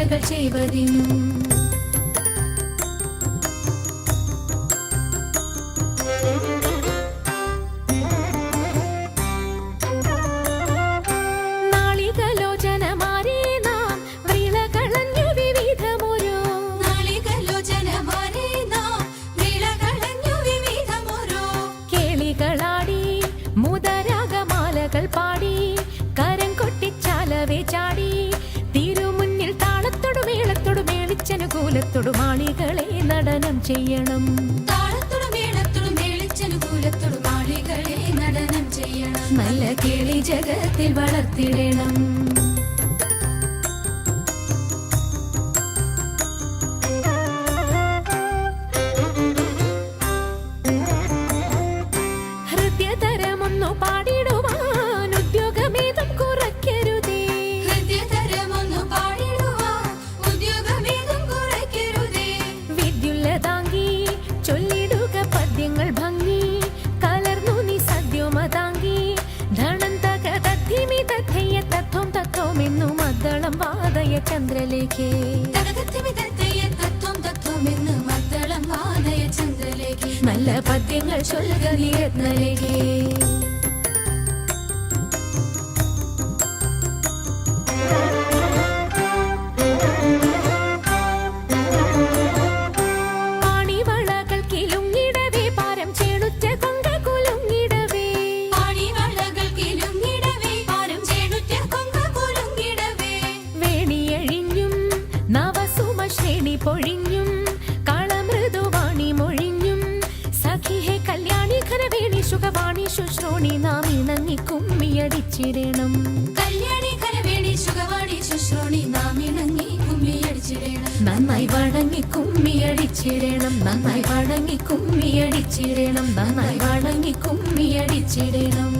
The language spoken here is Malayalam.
പൂജകൾ ചെയ്വതിനും പാടി കരം കൊട്ടിച്ചാലവേ ചാടി തിരുമുന്നിൽ താളത്തോടു മേളത്തോടു മേളിച്ചനുകൂലത്തോടു മാളികളെ നടനം ചെയ്യണം. താളത്തോടു മേളത്തോടു മേളിച്ചനുകൂലത്തോടു മാളികളെ നടനം ചെയ്യണം. നല്ല കേളി ജഗത്തിൽ വളർത്തിടണം. ഹൃദയതരമൊന്നു പാടിടുവാൻ ചന്ദ്രലേഖേ നല്ല പദ്യങ്ങൾ ചൊല്ലുക നീ രത്നലേഖേ. പൊഴിഞ്ഞും കളമൃദുവാണി മൊഴിഞ്ഞും സഖിഹേ കല്യാണി ഖരവേണി സുഖവാണി ശുശ്രൂണി നാം ഇണങ്ങി കുമ്മിയടിച്ചിടണം. കല്യാണി ഖരവേണി സുഖവാണി ശുശ്രൂണി നാം ഇണങ്ങി കുമ്മിയടിച്ചിടണം. നന്നായി വണങ്ങി കുമ്മിയടിച്ചിടണം. നന്നായി വണങ്ങി കുമ്മിയടിച്ചിടണം. നന്നായി വണങ്ങി കുമ്മിയടിച്ചിടണം.